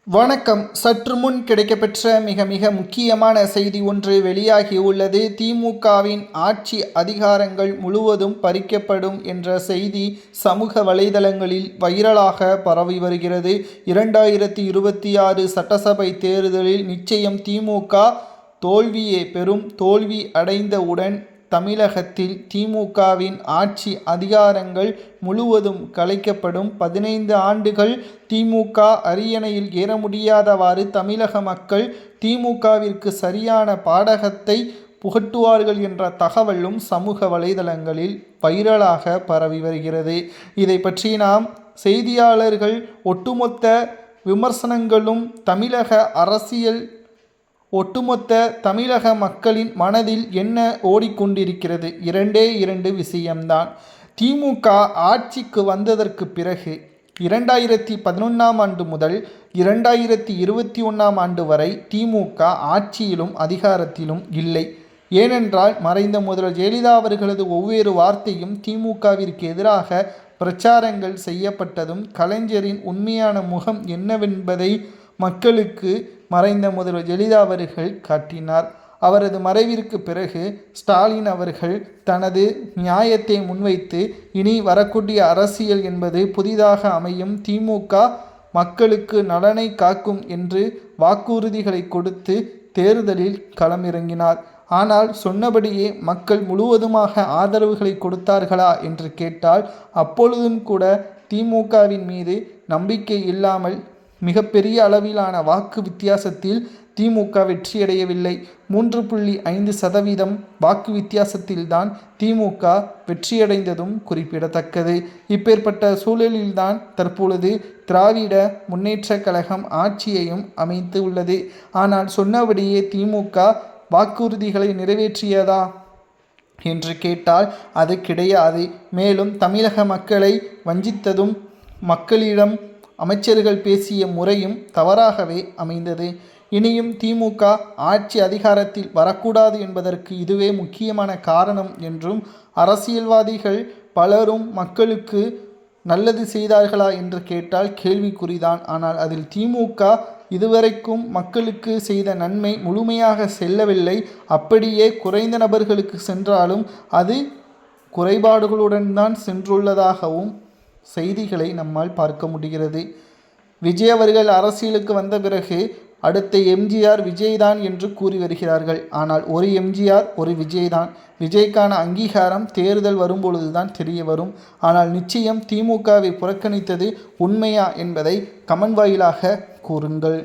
வணக்கம். சற்று முன் கிடைக்கப்பெற்ற மிக முக்கியமான செய்தி ஒன்று வெளியாகியுள்ளது. திமுகவின் ஆட்சி அதிகாரங்கள் முழுவதும் பறிக்கப்படும் என்ற செய்தி சமூக வலைதளங்களில் வைரலாக பரவி வருகிறது. 2026 சட்டசபை தேர்தலில் நிச்சயம் திமுக தோல்வியே பெறும். தோல்வி அடைந்தவுடன் தமிழகத்தில் திமுகவின் ஆட்சி அதிகாரங்கள் முழுவதும் கலைக்கப்படும். 15 ஆண்டுகள் திமுக அரியணையில் ஏற முடியாதவாறு தமிழக மக்கள் திமுகவிற்கு சரியான பாடகத்தை புகட்டுவார்கள் என்ற தகவலும் சமூக வலைதளங்களில் வைரலாக பரவி வருகிறது. இதை பற்றி நாம் செய்தியாளர்கள் ஒட்டுமொத்த விமர்சனங்களும் தமிழக அரசியல் ஒட்டுமொத்த தமிழக மக்களின் மனதில் என்ன ஓடிக்கொண்டிருக்கிறது? இரண்டு விஷயம்தான். திமுக ஆட்சிக்கு வந்ததற்கு பிறகு 2011ஆம் ஆண்டு முதல் 2021ஆம் ஆண்டு வரை திமுக ஆட்சியிலும் அதிகாரத்திலும் இல்லை. ஏனென்றால் மறைந்த முதல்வர் ஜெயலலிதா அவர்களது ஒவ்வொரு வார்த்தையும் திமுகவிற்கு எதிராக பிரச்சாரங்கள் செய்யப்பட்டதும் கலைஞரின் உண்மையான முகம் என்னவென்பதை மக்களுக்கு மறைந்த முதல்வர் ஜெயலலிதா அவர்கள் காட்டினார். அவரது மறைவிற்கு பிறகு ஸ்டாலின் அவர்கள் தனது நியாயத்தை முன்வைத்து இனி வரக்கூடிய அரசியல் என்பது புதிதாக அமையும், திமுக மக்களுக்கு நலனை காக்கும் என்று வாக்குறுதிகளை கொடுத்து தேர்தலில் களமிறங்கினார். ஆனால் சொன்னபடியே மக்கள் முழுவதுமாக ஆதரவுகளை கொடுத்தார்களா என்று கேட்டால் அப்பொழுதும் கூட திமுகவின் மீது நம்பிக்கை இல்லாமல் மிகப்பெரிய அளவிலான வாக்கு வித்தியாசத்தில் திமுக வெற்றியடையவில்லை. 3.5% வாக்கு வித்தியாசத்தில்தான் திமுக வெற்றியடைந்ததும் குறிப்பிடத்தக்கது. இப்பேற்பட்ட சூழலில்தான் தற்பொழுது திராவிட முன்னேற்ற கழகம் ஆட்சியையும் அமைத்து உள்ளது. ஆனால் சொன்னபடியே திமுக வாக்குறுதிகளை நிறைவேற்றியதா என்று கேட்டால் அது கிடையாது. மேலும் தமிழக மக்களை வஞ்சித்ததும் மக்களிடம் அமைச்சர்கள் பேசிய முறையும் தவறாகவே அமைந்தது. இனியும் திமுக ஆட்சி அதிகாரத்தில் வரக்கூடாது என்பதற்கு இதுவே முக்கியமான காரணம் என்றும் அரசியல்வாதிகள் பலரும் மக்களுக்கு நல்லது செய்தார்களா என்று கேட்டால் கேள்விக்குறிதான். ஆனால் அதில் திமுக இதுவரைக்கும் மக்களுக்கு செய்த நன்மை முழுமையாக செல்லவில்லை. அப்படியே குறைந்த நபர்களுக்கு சென்றாலும் அது குறைபாடுகளுடன் தான் சென்றுள்ளதாகவும் செய்திகளை நம்மால் பார்க்க முடிகிறது. விஜய் அவர்கள் அரசியலுக்கு வந்த பிறகு அடுத்த எம்ஜிஆர் விஜய் தான் என்று கூறி வருகிறார்கள். ஆனால் ஒரு எம்ஜிஆர் ஒரு விஜய் தான். விஜய்க்கான அங்கீகாரம் தேர்தல் வரும்பொழுதுதான் தெரிய வரும். ஆனால் நிச்சயம் திமுகவை புறக்கணித்தது உண்மையா என்பதை கமெண்ட் வாயிலாக கூறுங்கள்.